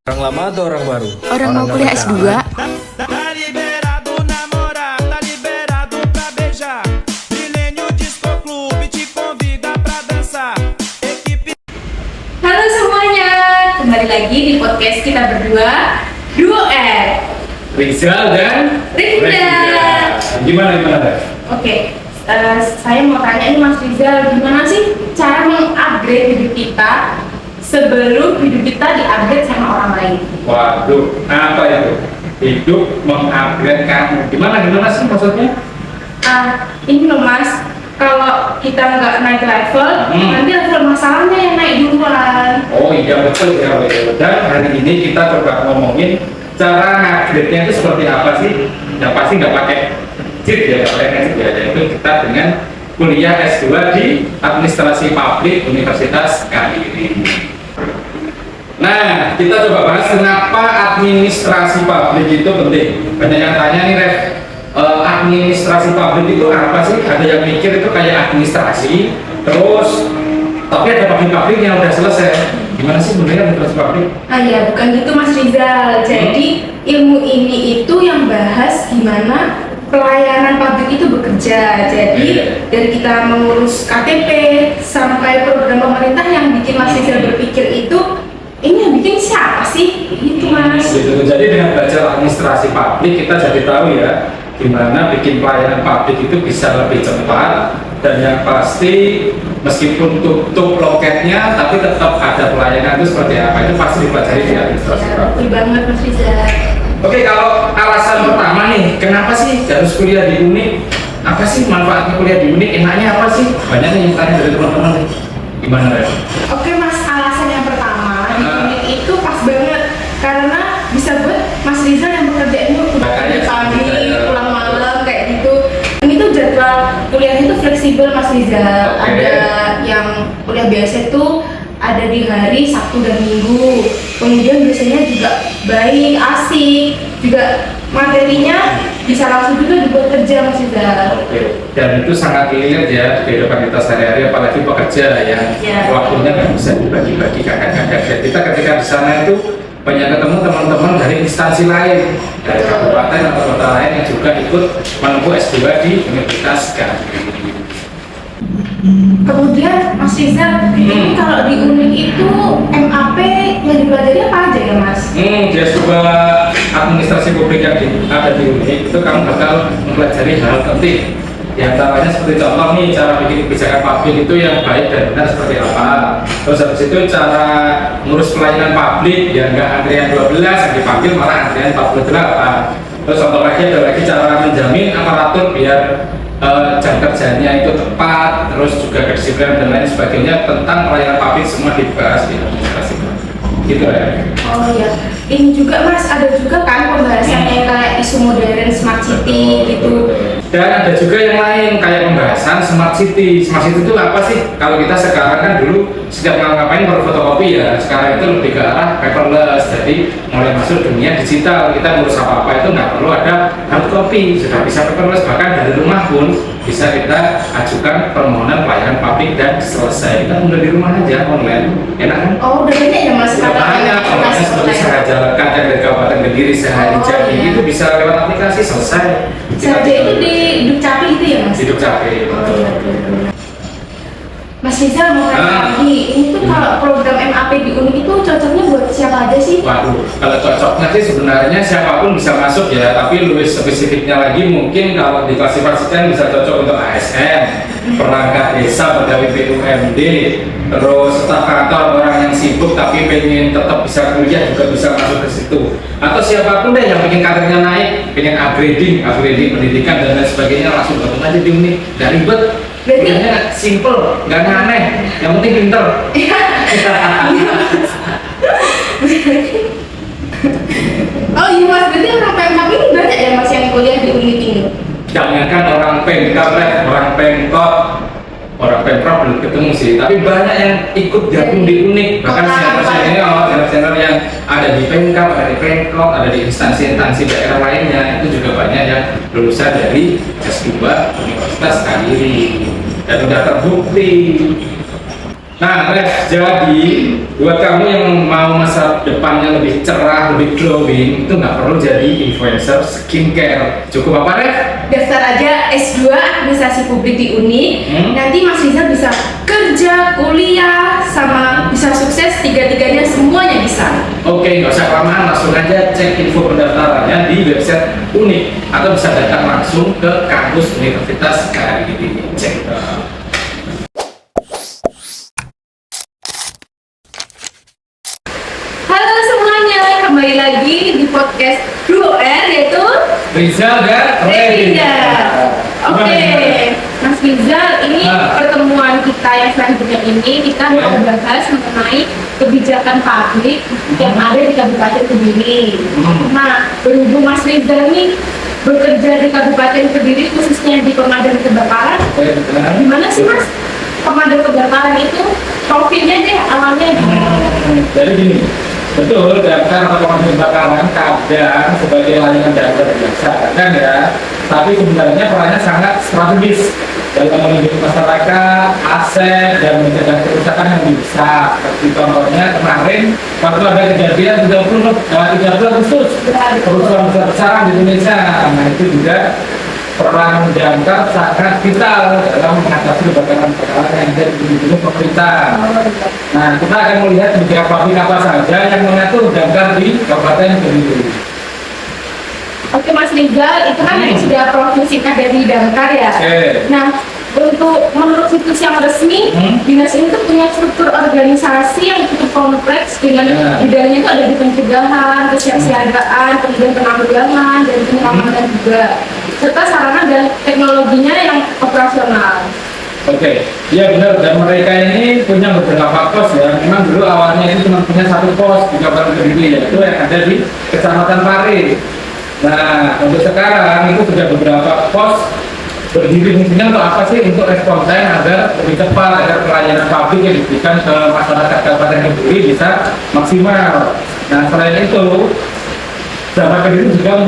Orang lama atau orang baru? Orang mau kuliah S2. Tá liberado namorar, tá liberado pra beijar. Milênio Disco Clube te convida pra dançar. Equipe. Halo semuanya, kembali lagi di podcast kita berdua, Duo R. Rizal dan Rida. Gimana Dek? Oke, saya mau tanya ini Mas Rizal, gimana sih cara mengupgrade hidup kita sebelum hidup kita diupgrade sama orang lain? Waduh, apa itu? Hidup mengupgrade kamu. Gimana sih maksudnya? Ini loh Mas, kalau kita nggak naik level, nanti level masalahnya yang naik duluan. Oh iya betul ya. Dan hari ini kita coba ngomongin cara upgrade-nya itu seperti apa sih? Yang pasti nggak pakai cheat ya, nggak pakai cheat ya. Yaitu kita dengan kuliah S2 di Administrasi Publik Universitas Kediri. Nah, kita coba bahas kenapa administrasi publik itu penting. Banyak yang tanya nih, Ref, administrasi publik itu apa sih? Ada yang mikir itu kayak administrasi, terus tapi ada pabrik-pabrik yang udah selesai. Gimana sih sebenarnya administrasi publik? Ya bukan gitu Mas Rizal. Jadi ilmu ini itu yang bahas gimana pelayanan publik itu bekerja. Jadi dari kita mengurus KTP sampai program pemerintah yang bikin Mas Rizal berpikir itu ini yang bikin siapa sih? Itu Mas. Gitu. Jadi dengan belajar administrasi publik kita jadi tahu ya gimana bikin pelayanan publik itu bisa lebih cepat, dan yang pasti meskipun tutup loketnya tapi tetap ada pelayanan itu seperti apa, itu pasti dipelajari di administrasi publik. Betul banget Mas Rizal. Oke, kalau alasan pertama nih, kenapa sih harus kuliah di UNIK? Apa sih manfaatnya kuliah di UNIK? Enaknya apa sih? Banyak nih yang tanya dari teman-teman nih. Gimana Ref? Oke Mas, alasan yang pertama di klinik itu pas banget karena bisa buat Mas Rizal yang bekerjanya udah kerja pagi, pulang malam kayak gitu. Ini tuh jadwal kuliahnya itu fleksibel Mas Rizal. Oke. Ada yang kuliah biasa itu ada di hari Sabtu dan Minggu. Kemudian biasanya juga baik, asik, juga materinya bisa langsung juga dibuat kerja Mas Rizal. Oke. Dan itu sangat relate ya di kehidupan kita sehari-hari, apalagi pekerja yang waktunya nggak bisa dibagi-bagi kakak-kakak. Dan kita ketika di sana itu banyak ketemu teman-teman dari instansi lain, dari kabupaten atau kota lain yang juga ikut menempuh S2 di Universitas Kediri. Kemudian Mas Rizal, ini kalau di UNIK itu MAP yang dipelajari apa aja ya Mas? Di S2 administrasi publik yang ada di UNIK itu kamu bakal mempelajari hal penting. Di antaranya seperti contoh nih, cara bikin kebijakan publik itu yang baik dan benar seperti apa. Terus habis itu cara ngurus pelayanan publik yang nggak antrian 12 yang dipanggil malah antrian 48. Terus contoh lagi ada lagi cara menjamin aparatur biar jam kerjanya itu tepat, terus juga kedisiplinan dan lain sebagainya. Tentang pelayanan publik semua dibahas di administrasi gitu ya. Oh iya, ini juga Mas ada juga kan pembahasannya kayak isu modern smart city gitu. Dan ada juga yang lain kayak pembahasan smart city. Smart city itu apa sih? Kalau kita sekarang kan dulu setiap ngapain baru fotokopi ya. Sekarang itu lebih ke arah paperless. Jadi mulai masuk dunia digital. Kita ngurus apa-apa itu nggak perlu ada hard copy, sudah bisa paperless. Bahkan dari rumah pun bisa kita ajukan permohonan pelayanan publik dan selesai. Kita udah di rumah aja online, enak kan? Oh udah banyak ya Mas? Udah banyak, aplikasi seperti Sahaja Lekat yang dari Kabupaten Kediri, Sehari Jadi iya. itu bisa lewat aplikasi selesai. Saja itu di Dukcapil itu ya Mas? Hidup capek. Oh iya betul. Mas Rizal mau tanya lagi, ini tuh kalau program MAP di UNIK itu cocoknya buat siapa aja sih? Waduh, kalau cocoknya sih sebenarnya siapapun bisa masuk ya, tapi lebih spesifiknya lagi mungkin kalau diklasifikasikan bisa cocok untuk ASN, perangkat desa, pegawai BUMD, terus staf kantor, orang yang sibuk tapi pengen tetap bisa kuliah juga bisa masuk ke situ. Atau siapapun deh yang bikin karirnya naik, pengen upgrading pendidikan dan lain sebagainya, langsung gabung aja di UNIK, nggak ribet. Kuliahnya simple, nggak aneh, yang penting pinter. Oh iya Mas, berarti orang PMK ini banyak ya Mas yang kuliah di UNIK ini? Jangankan orang Pemkab, orang Pemkot, orang Pemprov belum ketemu sih, tapi banyak yang ikut gabung di UNIK. Bahkan senior-senior yang ada di Pemkab, ada di Pemkot, ada di instansi-instansi daerah lainnya, itu juga banyak yang lulusan dari S2 Universitas Kediri dan sudah terbukti. Nah, Rev, jadi buat kamu yang mau masa depannya lebih cerah, lebih glowing, itu nggak perlu jadi influencer skincare. Cukup apa, Rev? Daftar aja S2 Administrasi Publik di Uni. Nanti Mas Rizal bisa kerja, kuliah, sama bisa sukses tiga-tiganya, semuanya bisa. Oke, nggak usah kelamaan, langsung aja cek info pendaftarannya di website Uni atau bisa datang langsung ke kampus Universitas KRI. Cek. Halo semuanya, kembali lagi di podcast Duo R, yaitu Rizal dan Revida. Oke, Mas Rizal, ini Nah. pertemuan kita yang selanjutnya ini kita mau bahas mengenai kebijakan publik yang ada di Kabupaten Kediri. Nah, berhubung Mas Rizal ini bekerja di Kabupaten Kediri, khususnya di pemadam kebakaran, gimana sih Mas pemadam kebakaran itu profilnya deh awalnya? Jadi gini, betul, daftar atau pemadam kebakaran kadang sebagai layanan dasar biasa kan ya, tapi sebenarnya perannya sangat strategis dalam melindungi masyarakat, aset, dan mencegah kerusakan yang bisa. Seperti contohnya kemarin waktu ada kejadian 30 Agustus kerusuhan besar-besaran di Indonesia. Nah itu juga peran damkar sangat vital dalam mengatasi kebakaran-kebakaran yang ada di gedung pemerintah. Nah, kita akan melihat beberapa publik apa saja yang mengatur damkar di Kabupaten Kediri. Oke Mas Rizal, itu kan sudah profil singkat dari damkar ya. Oke. Nah, untuk menurut situs yang resmi, dinas ini tuh punya struktur organisasi yang cukup kompleks dengan bidangnya itu ada di pencegahan, kesiapsiagaan, kemudian penanggulangan, dan pengamanan juga, serta sarana dan teknologinya yang operasional. Oke, iya benar, dan mereka ini punya beberapa pos ya. Memang dulu awalnya ini cuma punya satu pos di Kabupaten Kediri, yaitu yang ada di Kecamatan Pare. Nah, untuk sekarang itu sudah beberapa pos berdiri. Fungsinya untuk apa sih? Untuk respon time agar lebih cepat, agar pelayanan publik yang diberikan ke masyarakat Kabupaten Kediri bisa maksimal. Nah, selain itu, Damkar Kediri juga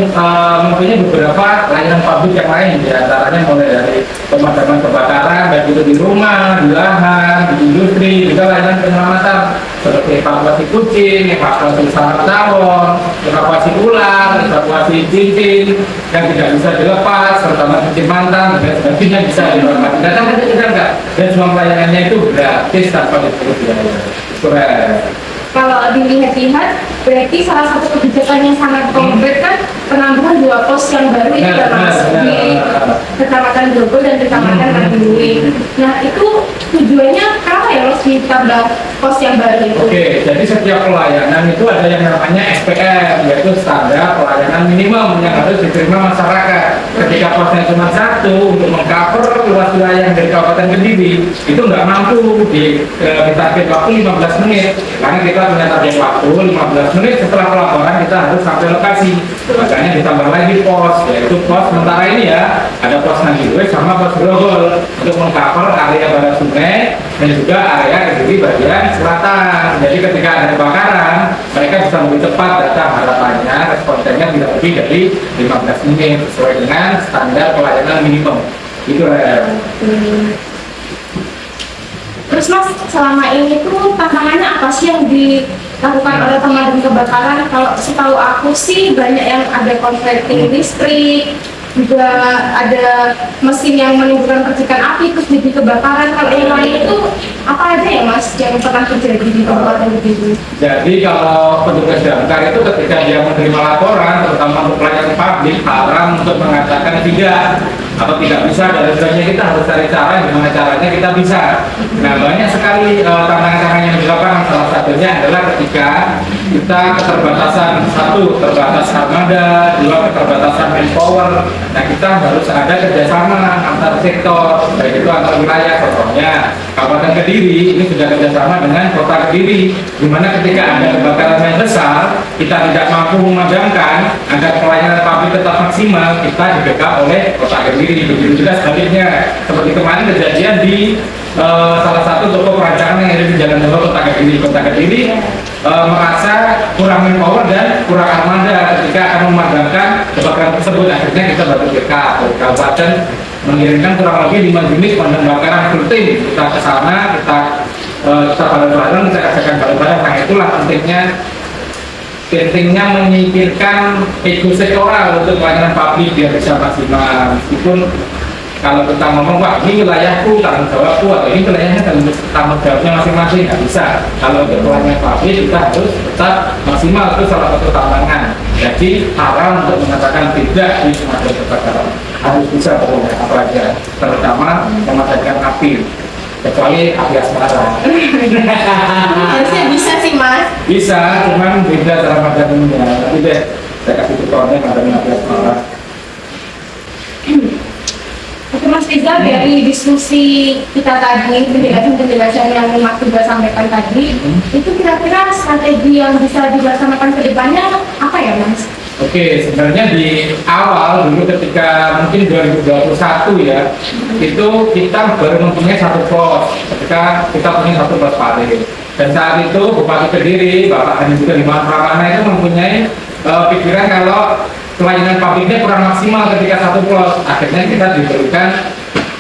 mempunyai beberapa layanan publik yang lain, diantaranya mulai dari pemadaman kebakaran, baik itu di rumah, di lahan, di industri, juga layanan penyelamatan seperti evakuasi kucing, evakuasi sarang tawon, evakuasi ular, evakuasi cincin yang tidak bisa dilepas, terutama cincin mantan, dan sebagainya bisa dilakukan. Datang aja tidak enggak, dan semua pelayanannya itu gratis tanpa dipungut biaya. Keren. Kalau dilihat-lihat, berarti salah satu kebijakan yang sangat konkret kan penambahan 2 pos yang baru itu termasuk di Kecamatan Grogol dan Kecamatan Madiwi. Nah itu tujuannya kenapa ya Mas ditambah pos yang baru itu? Oke, jadi setiap pelayanan itu ada yang namanya SPM, yaitu standar pelayanan minimum yang harus diterima masyarakat. Ketika posnya cuma satu untuk mengcover luas wilayah dari Kabupaten Kediri, itu nggak mampu di target waktu 15 menit, karena kita punya target waktu 15 menit setelah pelaporan kita harus sampai lokasi. Makanya ditambah lagi pos, yaitu pos sementara ini ya, ada pos Nangilwe sama pos Grogol untuk mengcover area barat sungai dan juga area Kediri bagian selatan. Jadi ketika ada kebakaran, mereka bisa lebih cepat datang, harapannya respon time-nya tidak lebih dari 15 menit sesuai dengan standar pelayanan minimum. Itu ya. Terus Mas, selama ini tuh tantangannya apa sih yang dilakukan oleh pemadam kebakaran? Kalau setahu aku sih banyak yang ada konsleting listrik, juga ada mesin yang menimbulkan percikan api, terus jadi kebakaran. Kalau yang lain itu apa aja ya Mas yang pernah terjadi di Kabupaten Kediri? Jadi kalau petugas damkar itu ketika dia menerima laporan, terutama untuk pelayanan publik, haram untuk mengatakan tidak atau tidak bisa, dan sebagainya. Kita harus cari cara gimana caranya kita bisa. Nah, banyak sekali tantangan-tantangan yang dilakukan. Salah satunya adalah ketika kita keterbatasan, satu terbatas armada, dua keterbatasan manpower. Nah, kita harus ada kerjasama antar sektor, baik itu antar wilayah. Contohnya Kabupaten Kediri ini sudah kerjasama dengan Kota Kediri, di mana ketika ada kebakaran yang besar, kita tidak mampu memadamkan agar pelayanan publik tetap maksimal, kita di-backup oleh Kota Kediri. Begitu juga sebaliknya, seperti kemarin kejadian di salah satu toko perancangan yang ada di Jalan Tol Kota Kediri. Kota Kediri merasa kurang manpower dan kurang armada ketika akan memadamkan kebakaran tersebut. Akhirnya kita bantu backup dari kabupaten mengirimkan kurang lebih 5 unit pemadam kebakaran full tim. Kita ke sana, kita kita bareng-bareng, kita kerjakan bareng-bareng. Nah itulah pentingnya menyingkirkan ego sektoral untuk pelayanan publik biar bisa maksimal. Meskipun kalau kita ngomong, wah ini wilayahku, tanggung jawabku, atau ini wilayahnya tanggung jawabnya masing-masing, nggak bisa. Kalau untuk pelayanan publik kita harus tetap maksimal, itu salah satu tantangan. Jadi haram untuk mengatakan tidak di pemadam kebakaran. Harus bisa pokoknya apa aja, terutama memadamkan api, kecuali api asmara. Harusnya bisa sih Mas. Bisa, cuman beda cara padamnya. Nanti deh saya kasih tutorialnya padamnya api asmara. Oke Mas Rizal, dari diskusi kita tadi, penjelasan yang Mas juga sampaikan tadi, itu kira-kira strategi yang bisa dilaksanakan ke depannya apa ya Mas? Oke, sebenarnya di awal dulu ketika mungkin 2021 ya, itu kita baru mempunyai satu pos, ketika kita punya satu pos paling. Dan saat itu Bupati Kediri, Bapak Ani juga Liman Pramana itu mempunyai pikiran kalau pelayanan publiknya kurang maksimal ketika satu pos. Akhirnya kita diberikan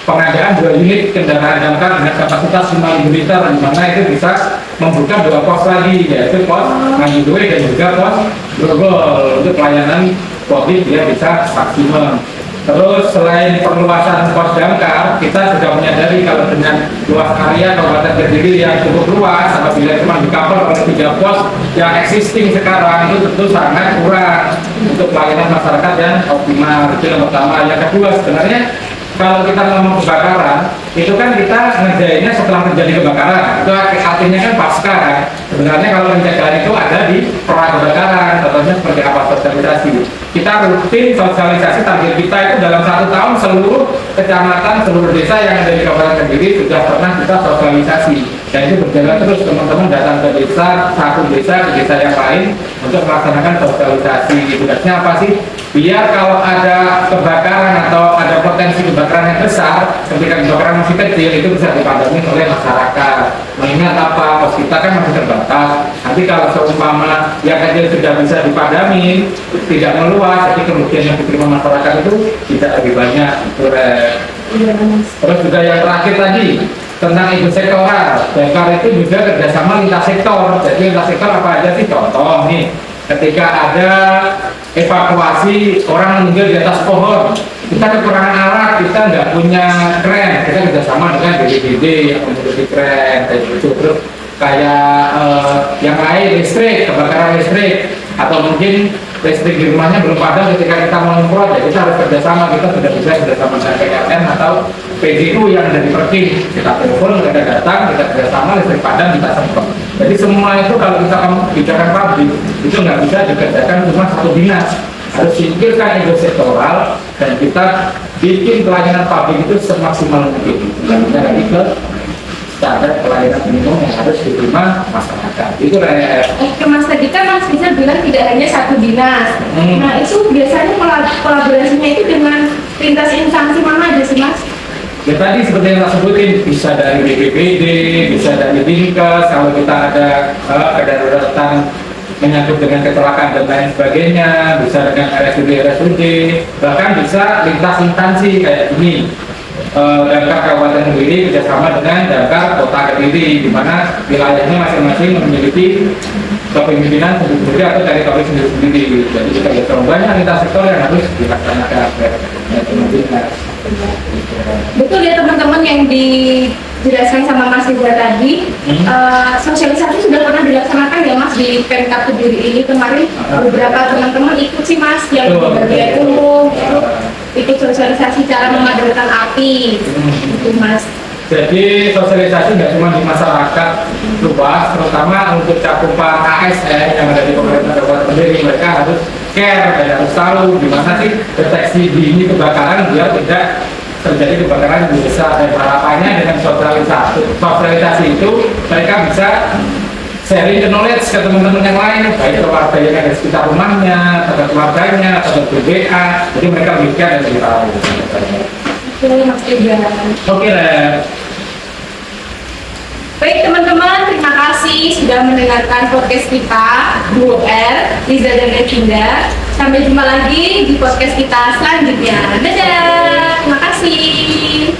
pengadaan 2 unit kendaraan damkar dengan kapasitas 5.000 liter, di mana itu bisa membuka 2 pos lagi, yaitu pos Ngandue dan juga pos Grogol untuk pelayanan publik dia bisa maksimal. Terus selain perluasan pos damkar, kita sudah menyadari kalau dengan luas area Kabupaten Kediri yang cukup luas, apabila cuma di-cover oleh 3 pos yang existing sekarang, itu tentu sangat kurang untuk pelayanan masyarakat yang optimal. Itu yang pertama. Yang kedua, sebenarnya kalau kita ngomong kebakaran, itu kan kita ngerjainnya setelah terjadi kebakaran. Itu artinya kan pasca kan. Sebenarnya kalau pencegahan itu ada di pra kebakaran. Contohnya seperti apa sosialisasi. Kita rutin sosialisasi, target kita itu dalam 1 tahun seluruh kecamatan, seluruh desa yang ada di Kabupaten Kediri sudah pernah kita sosialisasi. Dan itu berjalan terus, teman-teman datang ke desa, satu desa ke desa yang lain untuk melaksanakan sosialisasi. Tugasnya apa sih? Biar kalau ada kebakaran atau ada potensi kebakaran yang besar, ketika kebakaran masih kecil, itu bisa dipadami oleh masyarakat. Mengingat apa? Pos kita kan masih terbatas. Nanti kalau seumpama yang kecil sudah bisa dipadami, tidak meluas, jadi kemudian yang diterima masyarakat itu tidak lebih banyak. Terus juga yang terakhir tadi tentang ego sektoral. Damkar itu juga kerjasama lintas sektor. Jadi lintas sektor apa aja sih? Contoh nih, ketika ada evakuasi orang meninggal di atas pohon, kita kekurangan alat, kita nggak punya kren, kita kerjasama dengan BPBD yang memiliki kren, kayak gitu. Terus kayak yang lain, listrik, kebakaran listrik, atau mungkin listrik di rumahnya belum padam ketika kita mau nyemprot, ya kita harus kerjasama. Kita sudah bisa kerjasama dengan PLN atau PDU yang ada di Perkin. Kita telepon, mereka datang, kita kerjasama, listrik padam, kita semprot. Jadi semua itu kalau kita bicara pabrik, itu nggak bisa dikerjakan cuma satu dinas. Harus singkirkan ego sektoral dan kita bikin pelayanan pabrik itu semaksimal mungkin. Dan kita lagi ke standar pelayanan minimum yang harus diterima masyarakat. Itu Mas tadi kan Mas bisa bilang tidak hanya satu dinas. Nah itu biasanya kolaborasinya itu dengan lintas instansi mana aja sih Mas? Ya tadi seperti yang saya sebutin, bisa dari BPBD, bisa dari Dinkes, kalau kita ada kedaruratan menyangkut dengan kecelakaan dan lain sebagainya, bisa dengan RSUD, bahkan bisa lintas instansi kayak ini. Damkar Kabupaten Kediri kerjasama dengan Damkar Kota Kediri, di mana wilayahnya masing-masing memiliki kepemimpinan sendiri atau teritori sendiri-sendiri. Jadi kita lihat banyak lintas sektor yang harus dilaksanakan. Betul ya teman-teman yang dijelaskan sama Mas Rizal tadi. Sosialisasi sudah pernah dilaksanakan ya Mas di Pemkab Kediri ini kemarin. Beberapa teman-teman ikut sih Mas yang di bagian umum ikut sosialisasi cara memadamkan api itu Mas. Jadi sosialisasi nggak cuma di masyarakat luas, terutama untuk cakupan ASN yang ada di pemerintah Kabupaten Kediri, mereka harus care dan harus tahu di mana sih deteksi dini kebakaran biar tidak terjadi kebakaran di desa. Dan harapannya dengan sosialisasi itu mereka bisa sharing the knowledge ke teman-teman yang lain, baik keluarga yang ada di sekitar rumahnya, atau keluarganya, atau BPA, jadi mereka lebih care dan lebih tahu. Oke Mas Rizal. Oke deh. Baik teman-teman, terima kasih sudah mendengarkan podcast kita UR Rizal dan Evinda. Sampai jumpa lagi di podcast kita selanjutnya. Dadah, terima kasih.